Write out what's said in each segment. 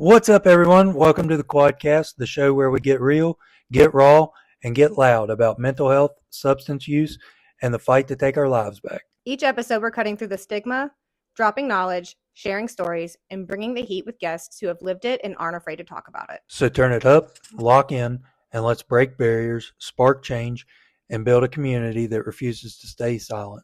What's up, everyone? Welcome to the Quadcast, the show where we get real, get raw, and get loud about mental health, substance use, and the fight to take our lives back. Each episode, we're cutting through the stigma, dropping knowledge, sharing stories, and bringing the heat with guests who have lived it and aren't afraid to talk about it. So turn it up, lock in, and let's break barriers, spark change, and build a community that refuses to stay silent.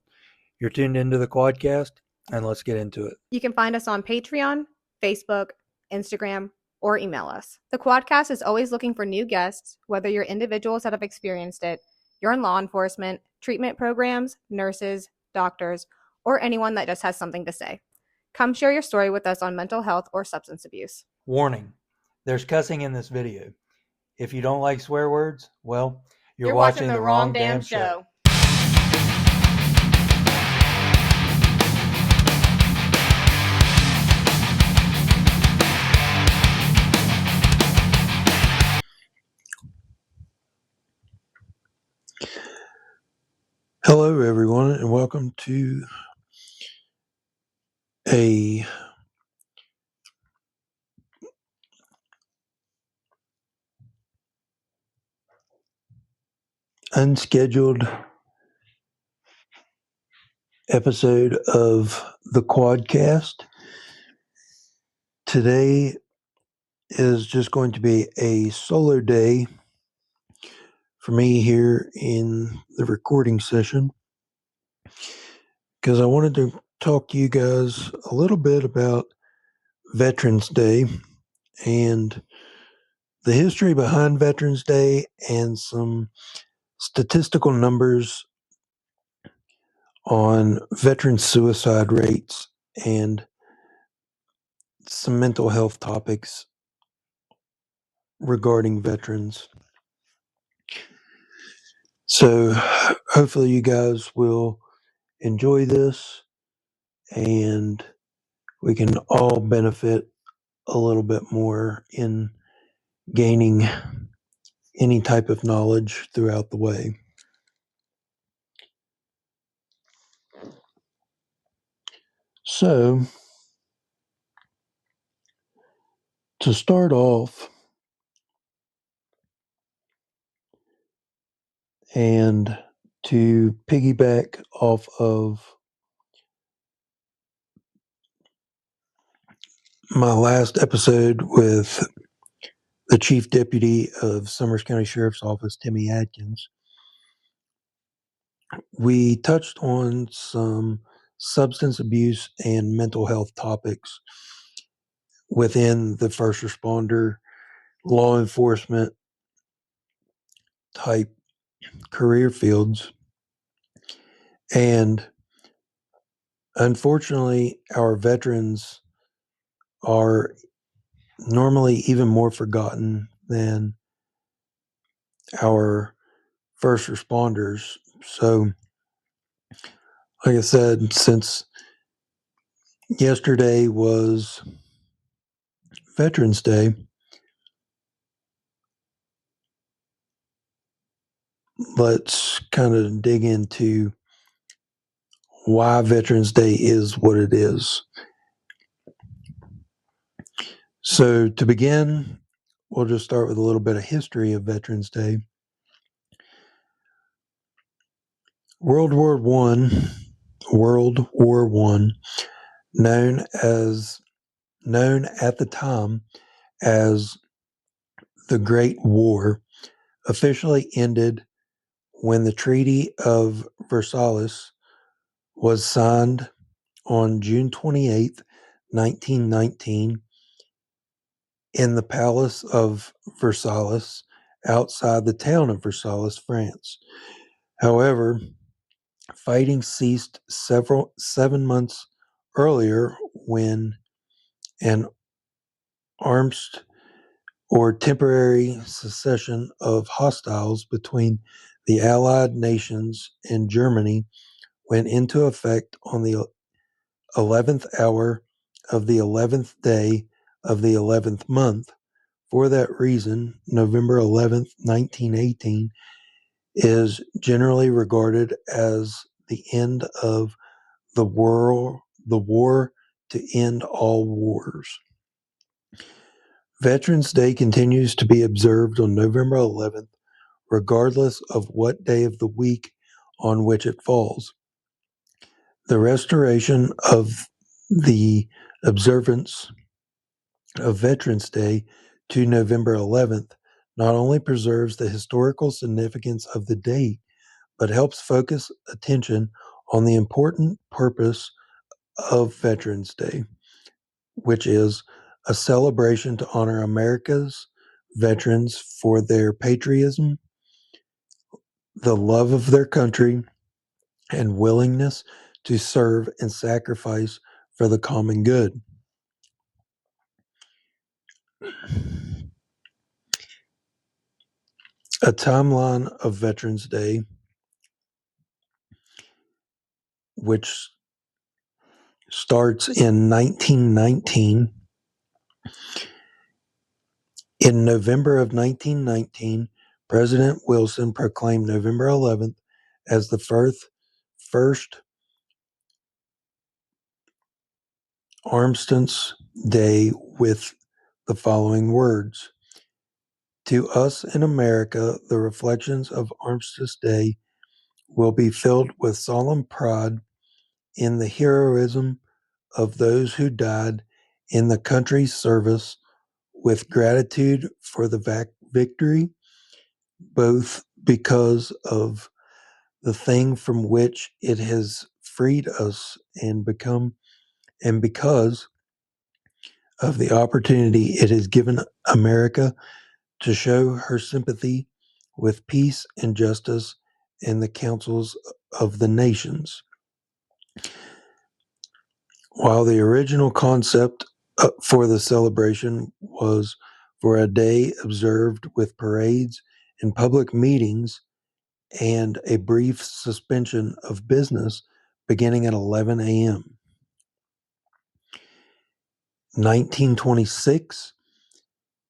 You're tuned into the Quadcast, and let's get into it. You can find us on Patreon, Facebook, Instagram, or email us. The Quadcast is always looking for new guests, whether you're individuals that have experienced it, you're in law enforcement, treatment programs, nurses, doctors, or anyone that just has something to say. Come share your story with us on mental health or substance abuse. Warning, there's cussing in this video. If you don't like swear words, well, you're watching the wrong damn show. Hello, everyone, and welcome to a unscheduled episode of the Quadcast. Today is just going to be a solo day for me here in the recording session because I wanted to talk to you guys a little bit about Veterans Day and the history behind Veterans Day and some statistical numbers on veteran suicide rates and some mental health topics regarding veterans. So hopefully you guys will enjoy this and we can all benefit a little bit more in gaining any type of knowledge throughout the way. So to start off, and to piggyback off of my last episode with the Chief Deputy of Summers County Sheriff's Office, Timmy Adkins, we touched on some substance abuse and mental health topics within the first responder, law enforcement type career fields. And unfortunately, our veterans are normally even more forgotten than our first responders. So, like I said, since yesterday was Veterans Day, let's kind of dig into why Veterans Day is what it is. So to begin, we'll just start with a little bit of history of Veterans Day. World War I, known at the time as the Great War, officially ended when the Treaty of Versailles was signed on June 28th, 1919, in the Palace of Versailles outside the town of Versailles, France. However, fighting ceased 7 months earlier when an armed or temporary cessation of hostiles between the Allied nations and Germany went into effect on the 11th hour of the 11th day of the 11th month. For that reason, November 11th, 1918 is generally regarded as the end of the war to end all wars. Veterans Day continues to be observed on November 11th, regardless of what day of the week on which it falls. The restoration of the observance of Veterans Day to November 11th not only preserves the historical significance of the date, but helps focus attention on the important purpose of Veterans Day, which is a celebration to honor America's veterans for their patriotism, the love of their country, and willingness to serve and sacrifice for the common good. A timeline of Veterans Day, which starts in 1919. In November of 1919, President Wilson proclaimed November 11th as the first Armistice Day with the following words: "To us in America, the reflections of Armistice Day will be filled with solemn pride in the heroism of those who died in the country's service, with gratitude for the victory, both because of the thing from which it has freed us and because of the opportunity it has given America to show her sympathy with peace and justice in the councils of the nations." While the original concept for the celebration was for a day observed with parades and public meetings and a brief suspension of business beginning at 11 a.m. 1926,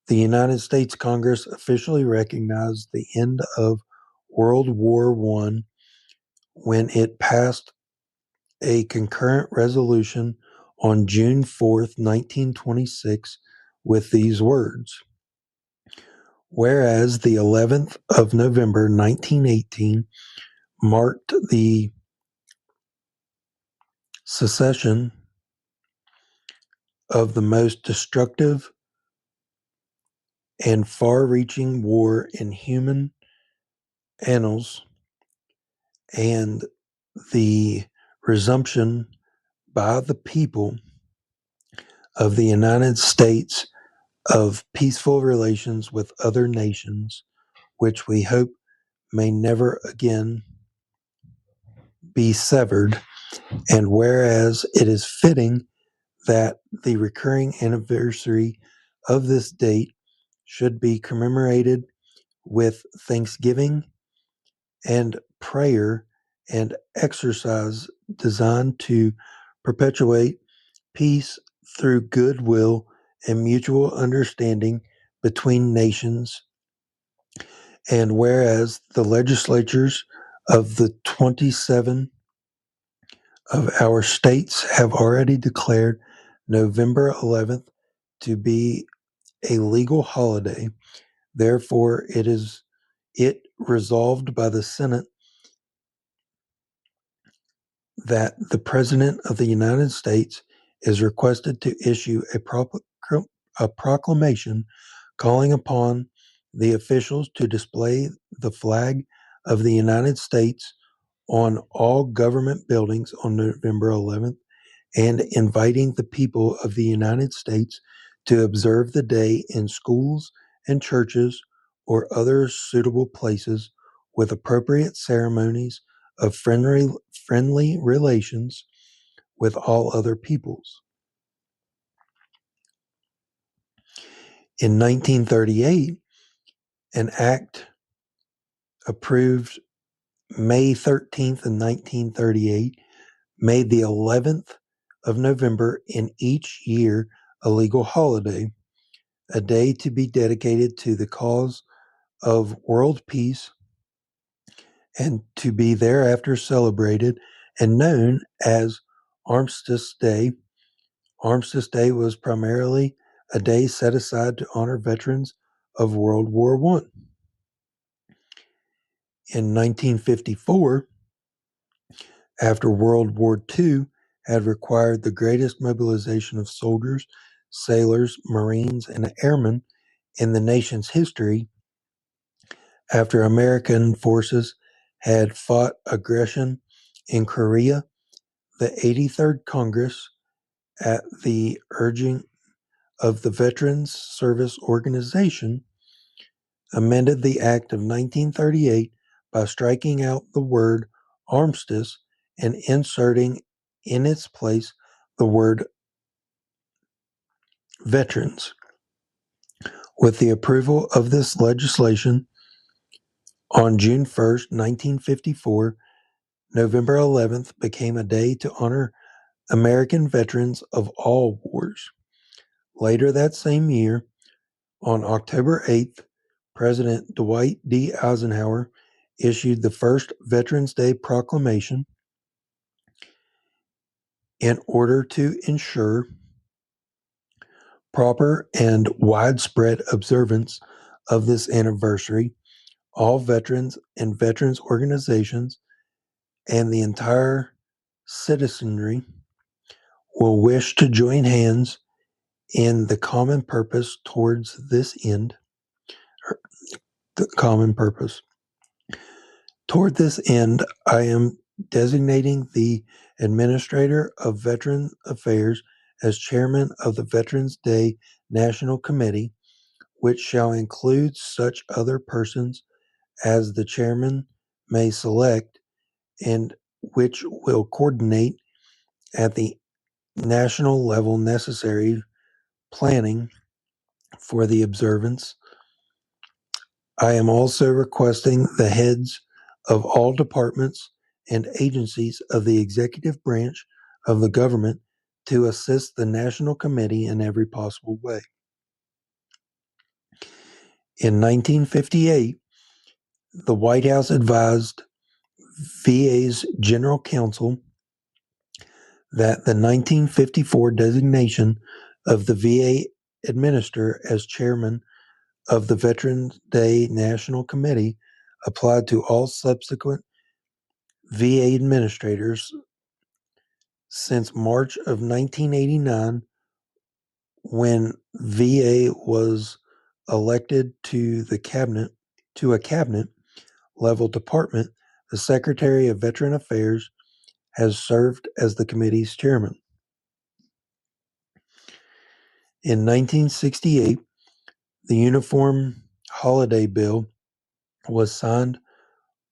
the United States Congress officially recognized the end of World War I when it passed a concurrent resolution on June 4th, 1926, with these words: "Whereas the 11th of November, 1918, marked the cessation of the most destructive and far-reaching war in human annals, and the resumption by the people of the United States of peaceful relations with other nations, which we hope may never again be severed, and whereas it is fitting that the recurring anniversary of this date should be commemorated with thanksgiving and prayer and exercise designed to perpetuate peace through goodwill and mutual understanding between nations. And whereas the legislatures of the 27 of our states have already declared November 11th to be a legal holiday, therefore it resolved by the Senate that the President of the United States is requested to issue a proclamation calling upon the officials to display the flag of the United States on all government buildings on November 11th, and inviting the people of the United States to observe the day in schools and churches or other suitable places with appropriate ceremonies of friendly relations with all other peoples. In 1938, an act approved May 13th in 1938 made the 11th of November in each year a legal holiday, a day to be dedicated to the cause of world peace and to be thereafter celebrated and known as Armistice Day. Armistice Day was primarily a day set aside to honor veterans of World War I. In 1954, after World War II had required the greatest mobilization of soldiers, sailors, Marines, and airmen in the nation's history, after American forces had fought aggression in Korea, the 83rd Congress, at the urging of the Veterans Service Organization, amended the Act of 1938 by striking out the word armistice and inserting in its place the word veterans. With the approval of this legislation, on June 1st, 1954, November 11th became a day to honor American veterans of all wars. Later that same year, on October 8th, President Dwight D. Eisenhower issued the first Veterans Day proclamation in order to ensure proper and widespread observance of this anniversary. All veterans and veterans organizations and the entire citizenry will wish to join hands in the common purpose towards this end. The common purpose. Toward this end, I am designating the Administrator of Veteran Affairs as Chairman of the Veterans Day National Committee, which shall include such other persons as the Chairman may select, and which will coordinate at the national level necessary planning for the observance. I am also requesting the heads of all departments and agencies of the executive branch of the government to assist the National Committee in every possible way. In 1958, the White House advised VA's General Counsel that the 1954 designation of the VA administrator as chairman of the Veterans Day National Committee applied to all subsequent VA administrators since March of 1989, when VA was elected to a cabinet level department. The Secretary of Veteran Affairs has served as the committee's chairman. In 1968, the Uniform Holiday Bill was signed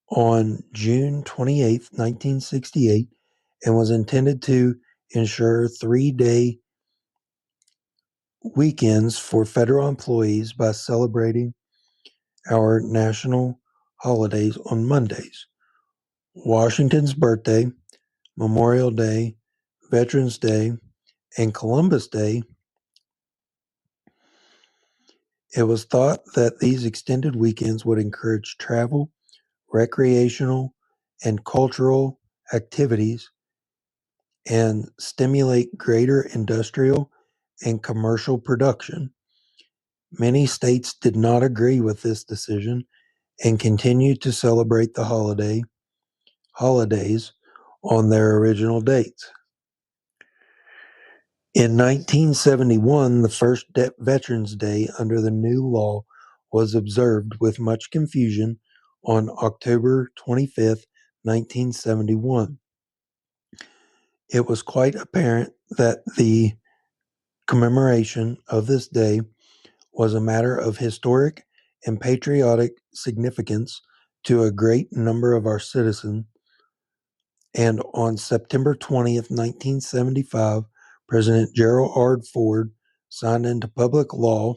on June 28, 1968, and was intended to ensure 3-day weekends for federal employees by celebrating our national holidays on Mondays: Washington's birthday, Memorial Day, Veterans Day, and Columbus Day. It was thought that these extended weekends would encourage travel, recreational, and cultural activities and stimulate greater industrial and commercial production. Many states did not agree with this decision and continued to celebrate the holidays on their original dates. In 1971, the first Veterans Day under the new law was observed with much confusion on October 25, 1971. It was quite apparent that the commemoration of this day was a matter of historic and patriotic significance to a great number of our citizens, and on September 20th, 1975, President Gerald R. Ford signed into public law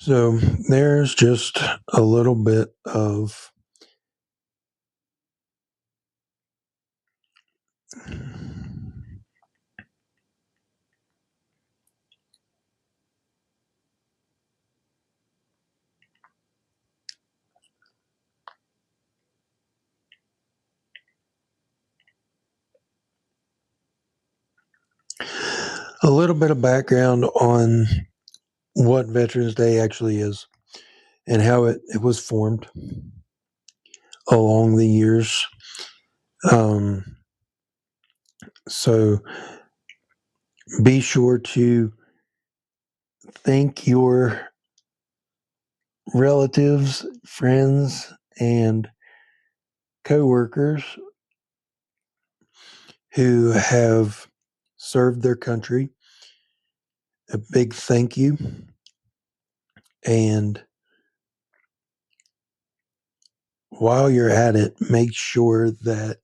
So there's just a little bit of A little bit of background on what Veterans Day actually is and how it was formed along the years. So be sure to thank your relatives, friends, and coworkers who have served their country. A big thank you. And while you're at it, make sure that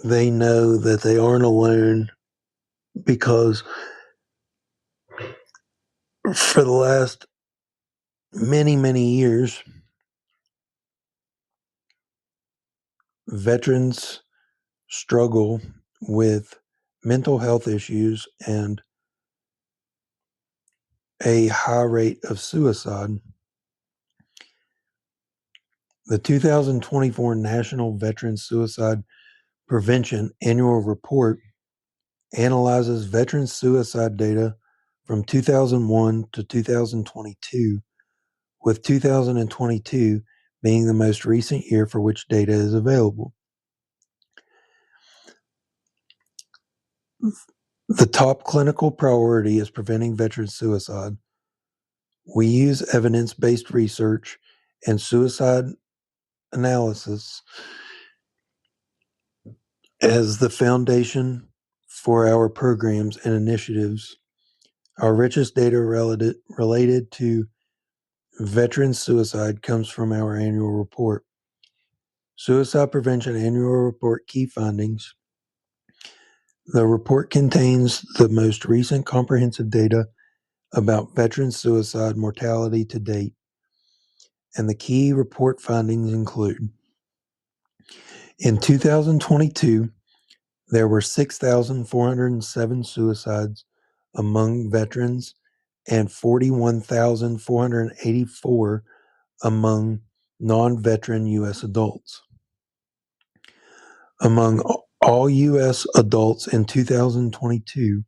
they know that they aren't alone, because for the last many, many years, veterans struggle with mental health issues and a high rate of suicide. The 2024 National Veteran Suicide Prevention Annual Report analyzes veteran suicide data from 2001 to 2022, with 2022 being the most recent year for which data is available. The top clinical priority is preventing veteran suicide. We use evidence-based research and suicide analysis as the foundation for our programs and initiatives. Our richest data related to veteran suicide comes from our annual report. Suicide Prevention Annual Report Key Findings. The report contains the most recent comprehensive data about veteran suicide mortality to date, and the key report findings include: in 2022, there were 6,407 suicides among veterans and 41,484 among non-veteran U.S. adults. Among all U.S. adults in 2022,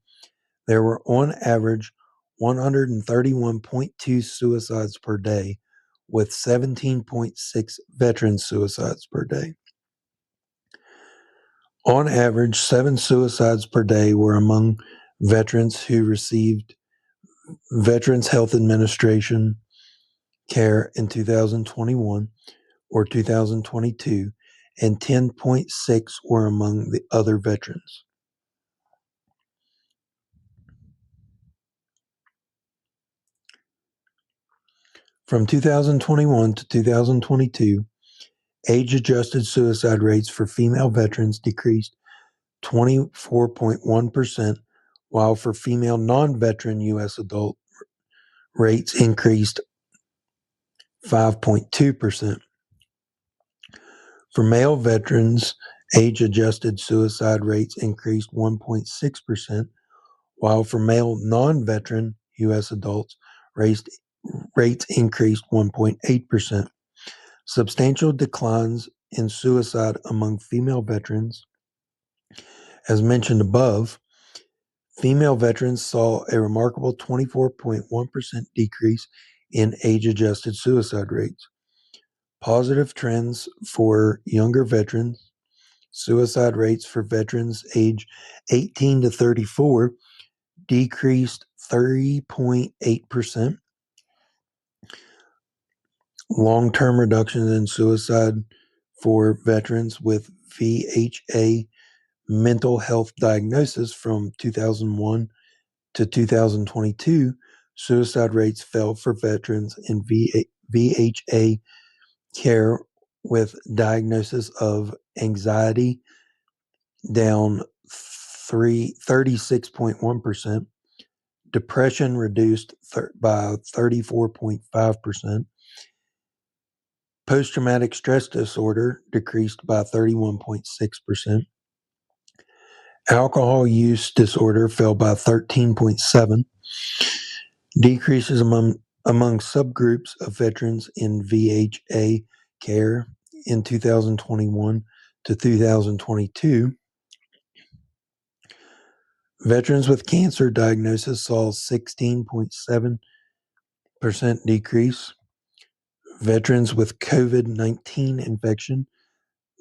there were on average 131.2 suicides per day, with 17.6 veteran suicides per day. On average, 7 suicides per day were among veterans who received Veterans Health Administration care in 2021 or 2022, and 10.6 were among the other veterans. From 2021 to 2022, age-adjusted suicide rates for female veterans decreased 24.1%, while for female non-veteran U.S. adult rates increased 5.2%. For male veterans, age-adjusted suicide rates increased 1.6%, while for male non-veteran U.S. adults, rates increased 1.8%. Substantial declines in suicide among female veterans. As mentioned above, female veterans saw a remarkable 24.1% decrease in age-adjusted suicide rates. Positive trends for younger veterans. Suicide rates for veterans age 18 to 34 decreased 30.8%. Long-term reductions in suicide for veterans with VHA mental health diagnosis from 2001 to 2022. Suicide rates fell for veterans in VHA care with diagnosis of anxiety, down 36.1%. Depression reduced by 34.5%. Post-traumatic stress disorder decreased by 31.6%. Alcohol use disorder fell by 13.7%. Decreases among subgroups of veterans in VHA care in 2021 to 2022. Veterans with cancer diagnosis saw 16.7% decrease. Veterans with COVID-19 infection,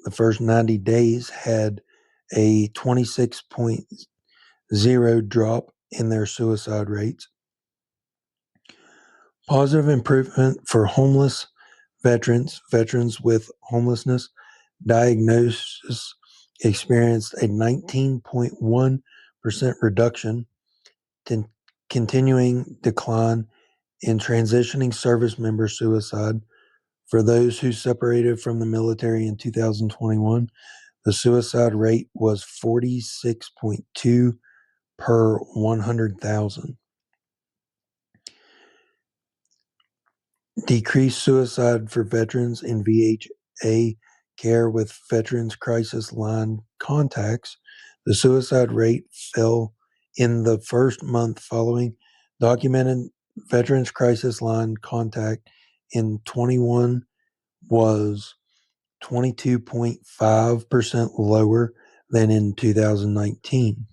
the first 90 days had a 26.0 drop in their suicide rates. Positive improvement for homeless veterans. Veterans with homelessness diagnosis experienced a 19.1% reduction, continuing decline in transitioning service member suicide. For those who separated from the military in 2021, the suicide rate was 46.2 per 100,000. Decreased suicide for veterans in VHA care with Veterans Crisis Line contacts. The suicide rate fell in the first month following documented Veterans Crisis Line contact in 21 was 22.5% lower than in 2019.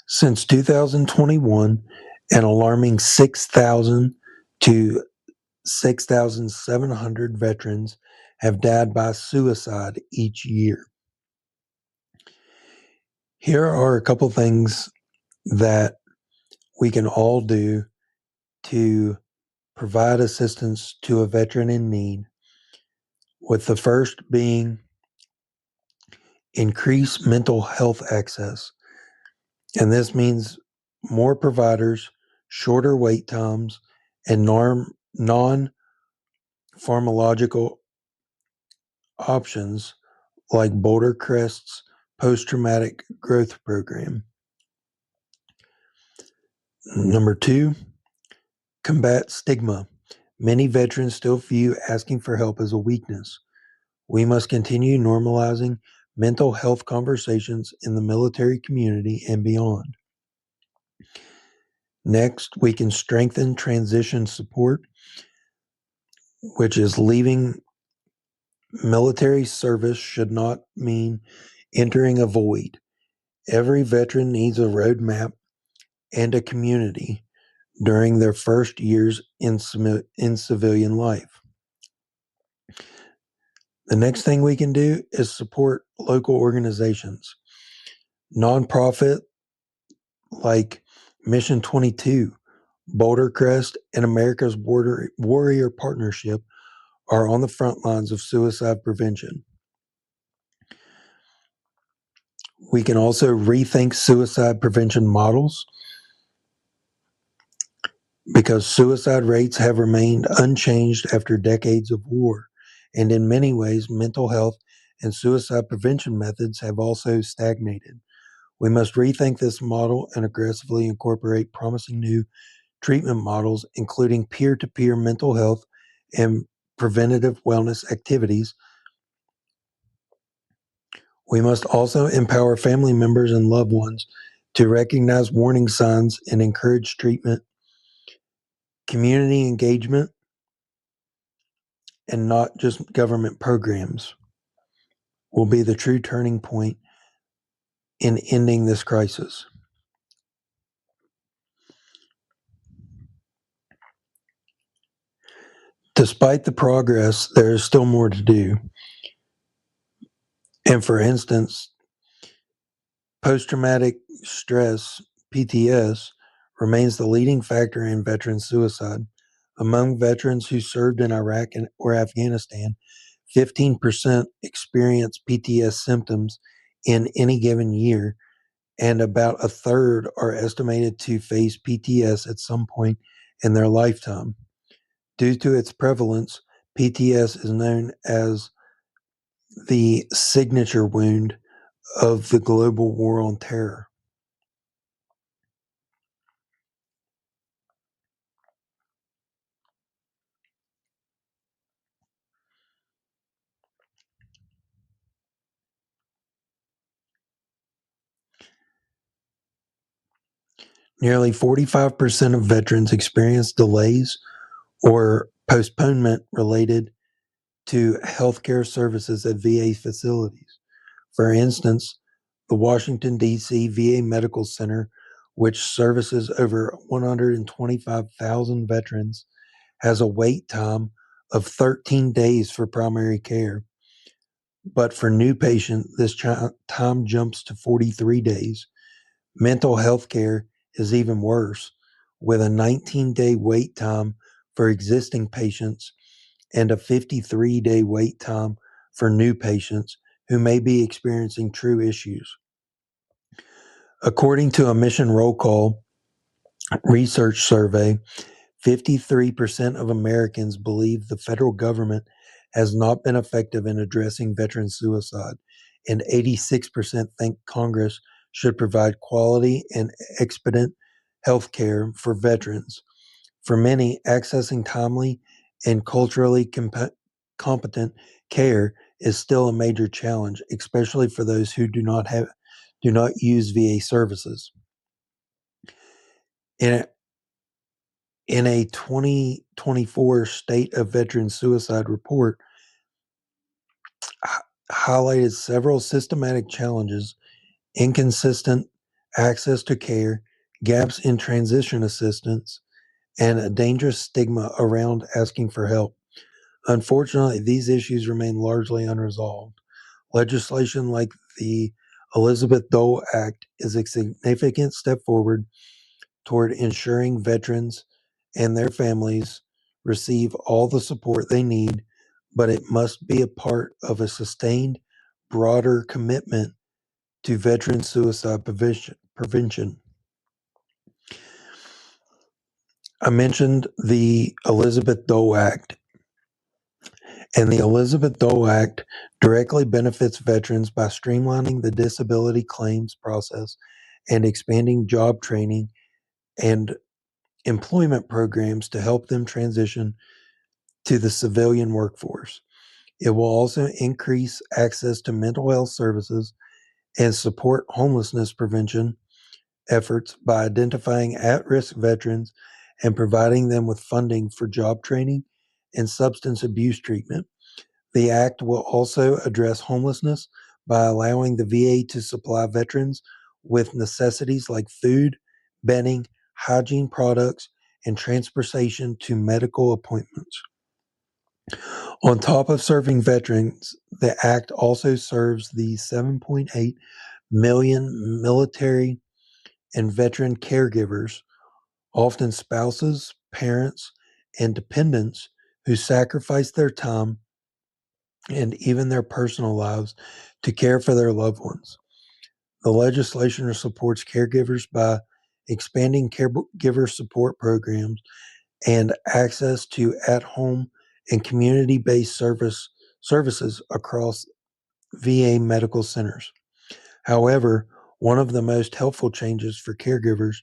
Since 2021, an alarming 6,000 to 6,700 veterans have died by suicide each year. Here are a couple things that we can all do to provide assistance to a veteran in need, with the first being increase mental health access. And this means more providers, shorter wait times, and non-pharmacological options like Boulder Crest's post-traumatic growth program. Number 2, combat stigma. Many veterans still view asking for help as a weakness. We must continue normalizing mental health conversations in the military community and beyond. Next, we can strengthen transition support, which is leaving military service should not mean entering a void. Every veteran needs a roadmap and a community during their first years in civilian life. The next thing we can do is support local organizations. Nonprofit like Mission 22, Boulder Crest, and America's Warrior Partnership are on the front lines of suicide prevention. We can also rethink suicide prevention models, because suicide rates have remained unchanged after decades of war, and in many ways, mental health and suicide prevention methods have also stagnated. We must rethink this model and aggressively incorporate promising new treatment models, including peer-to-peer mental health and preventative wellness activities. We must also empower family members and loved ones to recognize warning signs and encourage treatment. Community engagement, and not just government programs, will be the true turning point in ending this crisis. Despite the progress, there is still more to do. And for instance, post-traumatic stress, PTS, remains the leading factor in veteran suicide. Among veterans who served in Iraq or Afghanistan, 15% experience PTS symptoms in any given year, and about a third are estimated to face PTS at some point in their lifetime. Due to its prevalence, PTS is known as the signature wound of the global war on terror. Nearly 45% of veterans experience delays or postponement related to healthcare services at VA facilities. For instance, the Washington, D.C. VA Medical Center, which services over 125,000 veterans, has a wait time of 13 days for primary care. But for new patients, this time jumps to 43 days. Mental health care is even worse, with a 19-day wait time for existing patients and a 53-day wait time for new patients who may be experiencing true issues. According to a Mission Roll Call research survey, 53% of Americans believe the federal government has not been effective in addressing veteran suicide, and 86% think Congress should provide quality and expedient health care for veterans. For many, accessing timely and culturally competent care is still a major challenge, especially for those who do not use VA services. In a 2024 State of Veteran Suicide report, highlighted several systematic challenges: inconsistent access to care, gaps in transition assistance, and a dangerous stigma around asking for help. Unfortunately, these issues remain largely unresolved. Legislation like the Elizabeth Dole Act is a significant step forward toward ensuring veterans and their families receive all the support they need, but it must be a part of a sustained, broader commitment to veteran suicide prevention. I mentioned the Elizabeth Dole Act, and the Elizabeth Dole Act directly benefits veterans by streamlining the disability claims process and expanding job training and employment programs to help them transition to the civilian workforce. It will also increase access to mental health services and support homelessness prevention efforts by identifying at risk veterans and providing them with funding for job training and substance abuse treatment. The Act will also address homelessness by allowing the VA to supply veterans with necessities like food, bedding, hygiene products, and transportation to medical appointments. On top of serving veterans, the Act also serves the 7.8 million military and veteran caregivers, often spouses, parents, and dependents who sacrifice their time and even their personal lives to care for their loved ones. The legislation supports caregivers by expanding caregiver support programs and access to at-home and community-based services across VA medical centers. However, one of the most helpful changes for caregivers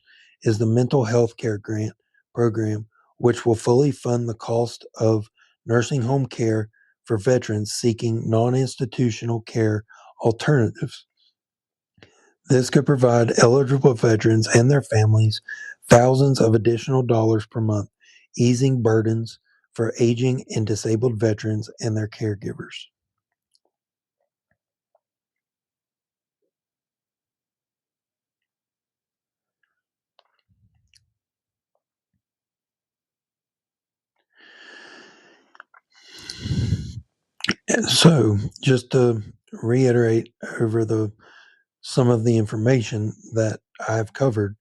is the Mental Health Care Grant program, which will fully fund the cost of nursing home care for veterans seeking non-institutional care alternatives. This could provide eligible veterans and their families thousands of additional dollars per month, easing burdens for aging and disabled veterans and their caregivers. So, just to reiterate over some of the information that I've covered,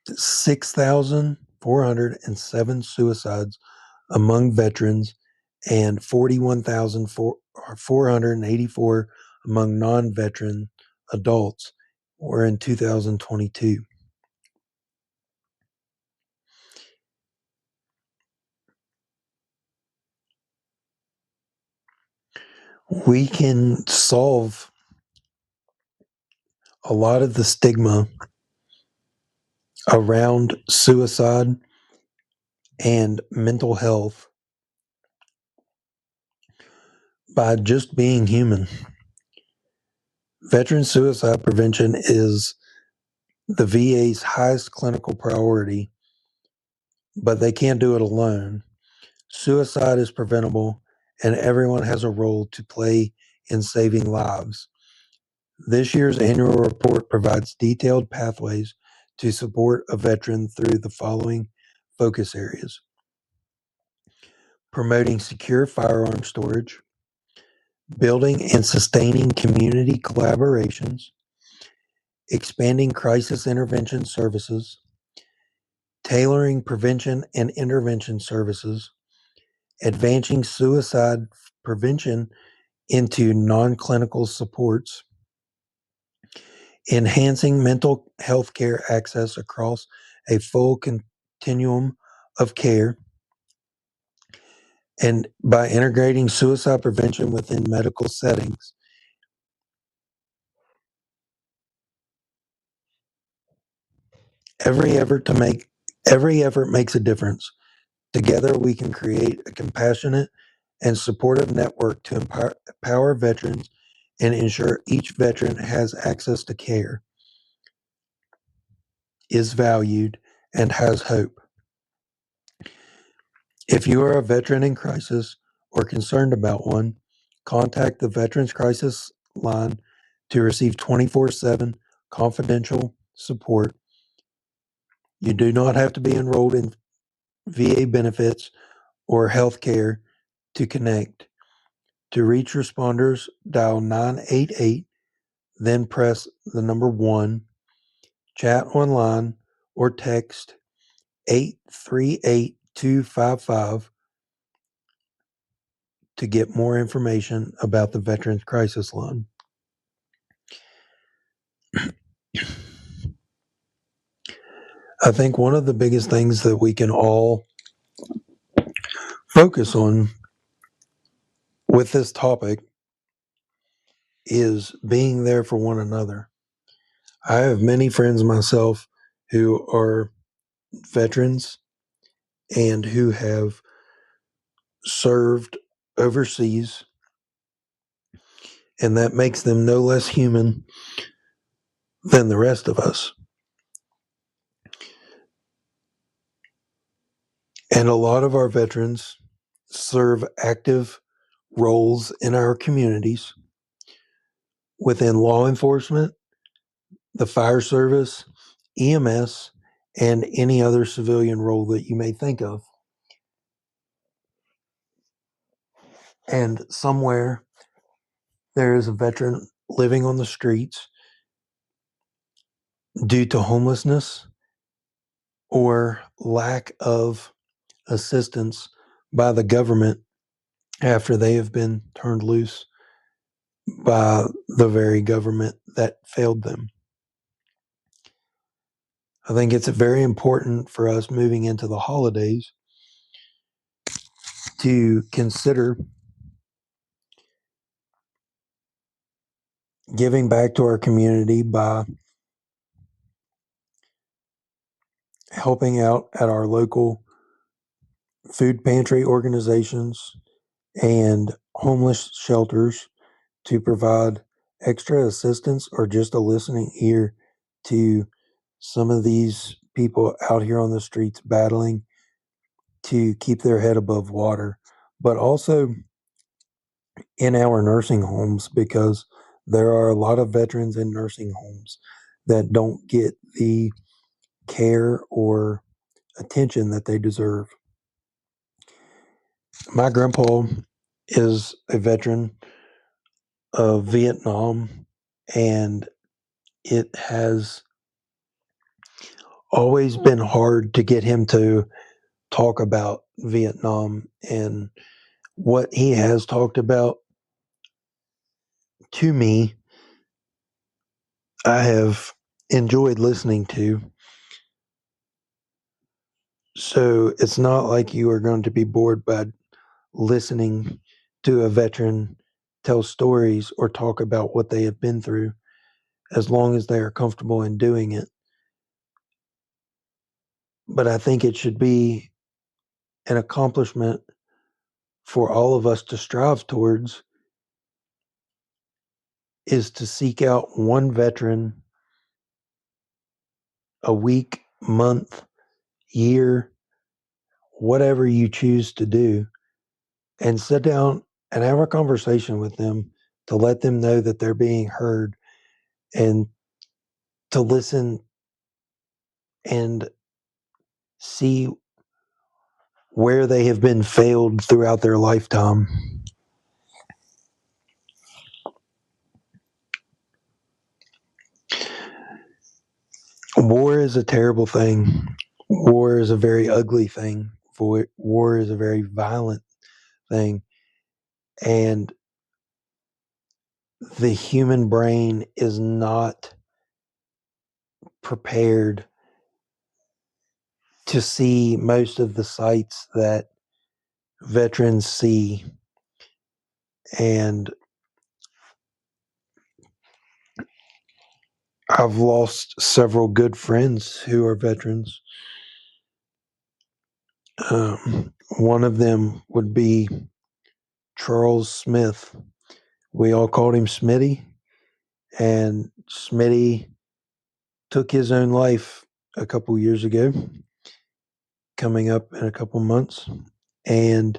6,407 suicides among veterans and 41,484 among non-veteran adults were in 2022. We can solve a lot of the stigma around suicide and mental health by just being human. Veteran suicide prevention is the VA's highest clinical priority, but they can't do it alone. Suicide is preventable, and everyone has a role to play in saving lives. This year's annual report provides detailed pathways to support a veteran through the following focus areas: promoting secure firearm storage, building and sustaining community collaborations, expanding crisis intervention services, tailoring prevention and intervention services, advancing suicide prevention into non-clinical supports, enhancing mental health care access across a full continuum of care, and by integrating suicide prevention within medical settings. Every effort makes a difference. Together, we can create a compassionate and supportive network to empower veterans and ensure each veteran has access to care, is valued, and has hope. If you are a veteran in crisis or concerned about one, contact the Veterans Crisis Line to receive 24/7 confidential support. You do not have to be enrolled in VA benefits or health care to connect. To reach responders, dial 988, then press the number 1, chat online, or text 838255 to get more information about the Veterans Crisis Line. I think one of the biggest things that we can all focus on with this topic is being there for one another. I have many friends myself who are veterans and who have served overseas, and that makes them no less human than the rest of us. And a lot of our veterans serve active roles in our communities within law enforcement, the fire service, EMS, and any other civilian role that you may think of. And somewhere there is a veteran living on the streets due to homelessness or lack of assistance by the government after they have been turned loose by the very government that failed them. I think it's very important for us moving into the holidays to consider giving back to our community by helping out at our local food pantry organizations and homeless shelters to provide extra assistance or just a listening ear to some of these people out here on the streets battling to keep their head above water, but also in our nursing homes, because there are a lot of veterans in nursing homes that don't get the care or attention that they deserve. My grandpa is a veteran of Vietnam, and it has always been hard to get him to talk about Vietnam, and what he has talked about to me, I have enjoyed listening to. So it's not like you are going to be bored by listening to a veteran tell stories or talk about what they have been through, as long as they are comfortable in doing it. But I think it should be an accomplishment for all of us to strive towards is to seek out one veteran a week, month, year, whatever you choose to do, and sit down and have a conversation with them to let them know that they're being heard, and to listen and see where they have been failed throughout their lifetime. War is a terrible thing. War is a very ugly thing. War is a very violent thing. And the human brain is not prepared to see most of the sights that veterans see. And I've lost several good friends who are veterans. One of them would be Charles Smith. We all called him Smitty, and Smitty took his own life a couple years ago, coming up in a couple months. And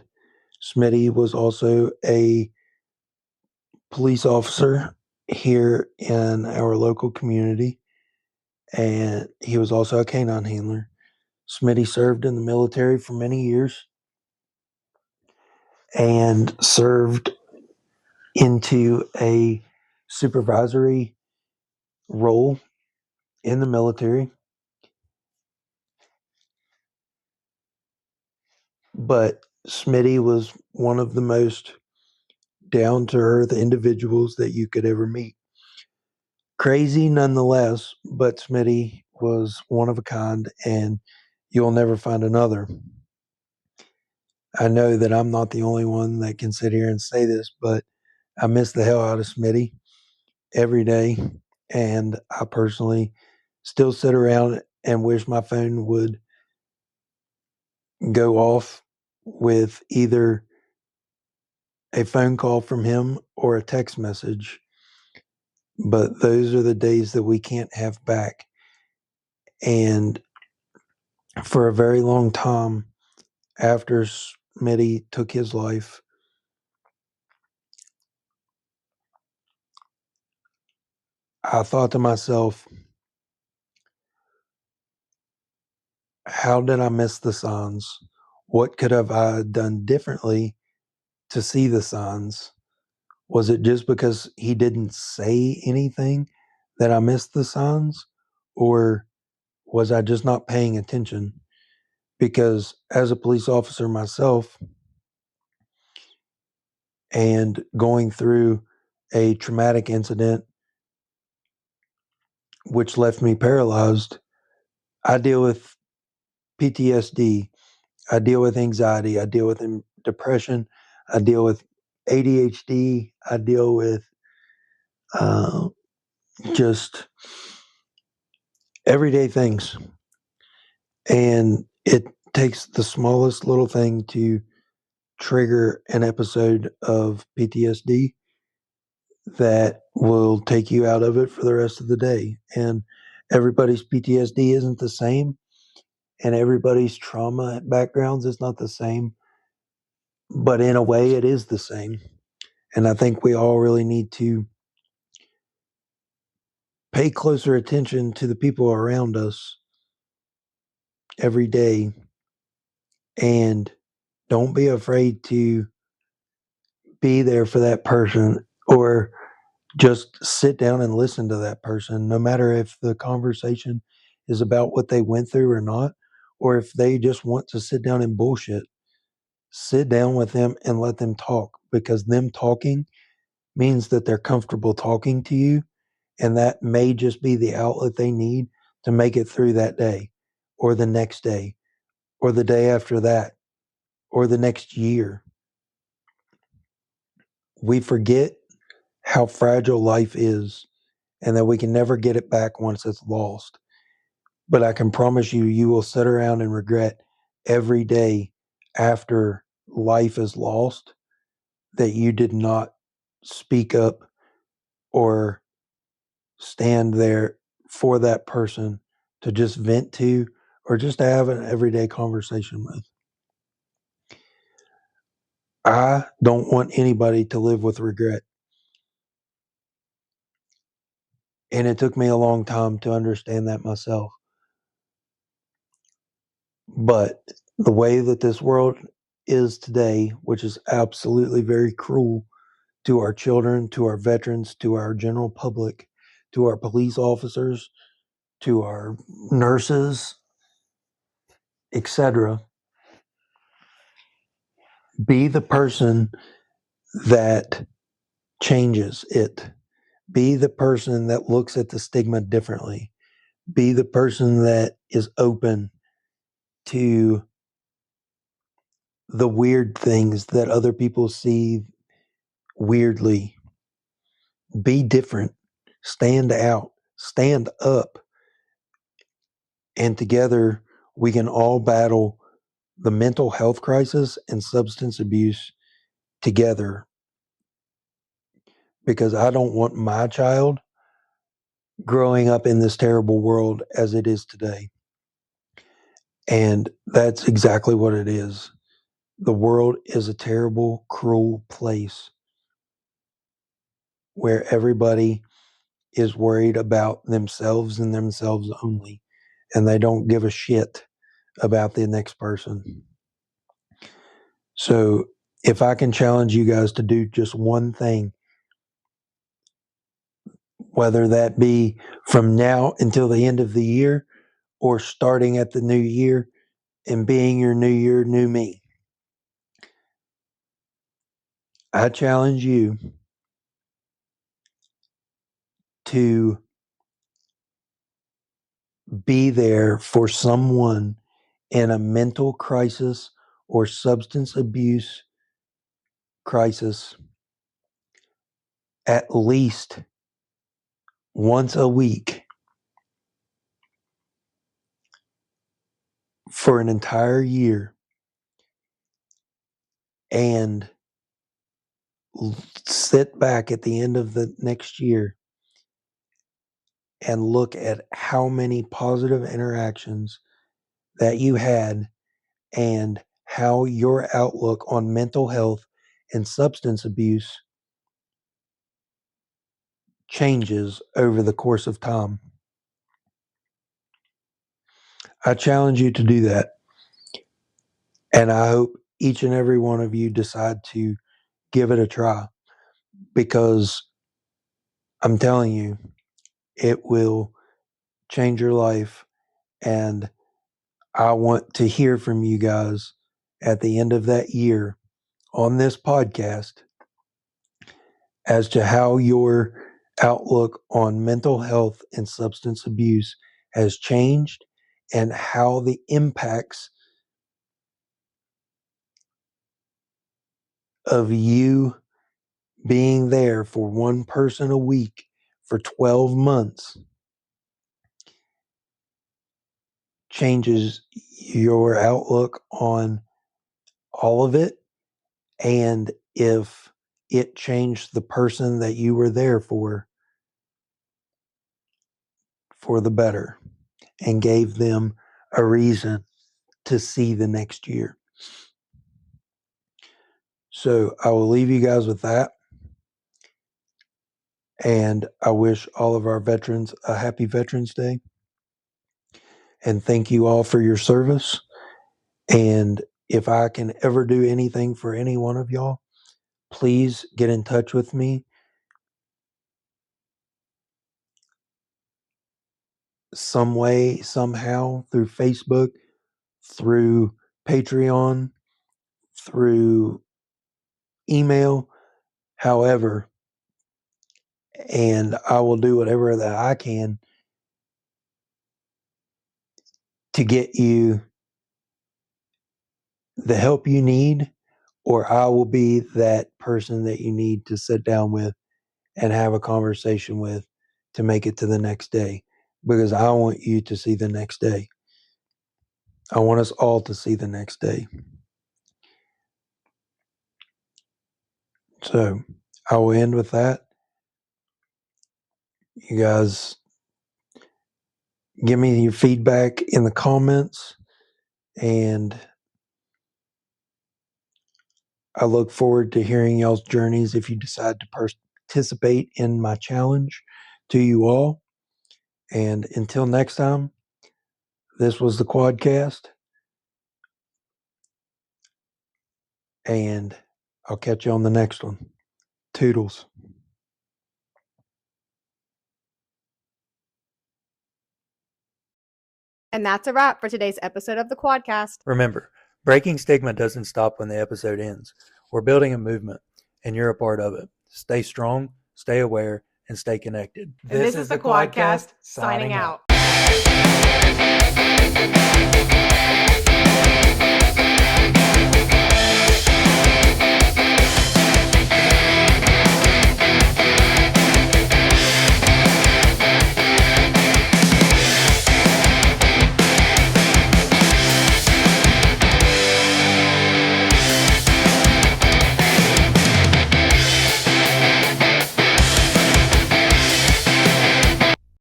Smitty was also a police officer here in our local community, and he was also a canine handler. Smitty served in the military for many years and served into a supervisory role in the military. But Smitty was one of the most down to earth individuals that you could ever meet. Crazy nonetheless, but Smitty was one of a kind, and you'll never find another. I know that I'm not the only one that can sit here and say this, but I miss the hell out of Smitty every day. And I personally still sit around and wish my phone would go off with either a phone call from him or a text message. But those are the days that we can't have back. And for a very long time after Smitty took his life, I thought to myself, how did I miss the signs? What could have I done differently to see the signs? Was it just because he didn't say anything that I missed the signs? Or was I just not paying attention? Because as a police officer myself and going through a traumatic incident which left me paralyzed, I deal with PTSD, I deal with anxiety, I deal with depression, I deal with ADHD, I deal with uh, just everyday things. And it takes the smallest little thing to trigger an episode of PTSD that will take you out of it for the rest of the day. And everybody's PTSD isn't the same, and everybody's trauma backgrounds is not the same, but in a way it is the same. And I think we all really need to pay closer attention to the people around us every day, and don't be afraid to be there for that person, or just sit down and listen to that person, no matter if the conversation is about what they went through or not, or if they just want to sit down and bullshit. Sit down with them and let them talk, because them talking means that they're comfortable talking to you, and that may just be the outlet they need to make it through that day, or the next day, or the day after that, or the next year. We forget how fragile life is, and that we can never get it back once it's lost. But I can promise you, you will sit around and regret every day after life is lost that you did not speak up or stand there for that person to just vent to or just to have an everyday conversation with. I don't want anybody to live with regret. And it took me a long time to understand that myself. But the way that this world is today, which is absolutely very cruel to our children, to our veterans, to our general public, to our police officers, to our nurses, etc. Be the person that changes it. Be the person that looks at the stigma differently. Be the person that is open to the weird things that other people see weirdly. Be different. Stand out. Stand up. And together we can all battle the mental health crisis and substance abuse together, because I don't want my child growing up in this terrible world as it is today. And that's exactly what it is. The world is a terrible, cruel place where everybody is worried about themselves and themselves only, and they don't give a shit about the next person. So if I can challenge you guys to do just one thing, whether that be from now until the end of the year or starting at the new year and being your new year, new me, I challenge you to be there for someone in a mental crisis or substance abuse crisis at least once a week for an entire year, and sit back at the end of the next year and look at how many positive interactions that you had and how your outlook on mental health and substance abuse changes over the course of time. I challenge you to do that. And I hope each and every one of you decide to give it a try, because I'm telling you, it will change your life. And I want to hear from you guys at the end of that year on this podcast as to how your outlook on mental health and substance abuse has changed and how the impacts of you being there for one person a week for 12 months changes your outlook on all of it, and if it changed the person that you were there for the better and gave them a reason to see the next year. So I will leave you guys with that. And I wish all of our veterans a happy Veterans Day. And thank you all for your service. And if I can ever do anything for any one of y'all, please get in touch with me some way, somehow, through Facebook, through Patreon, through email, however, and I will do whatever that I can to get you the help you need, or I will be that person that you need to sit down with and have a conversation with to make it to the next day, because I want you to see the next day. I want us all to see the next day. So I will end with that. You guys give me your feedback in the comments, and I look forward to hearing y'all's journeys if you decide to participate in my challenge to you all. And until next time, this was the Quadcast, and I'll catch you on the next one. Toodles. And that's a wrap for today's episode of the Quadcast. Remember, breaking stigma doesn't stop when the episode ends. We're building a movement, and you're a part of it. Stay strong, stay aware, and stay connected. And this is the Quadcast, signing out.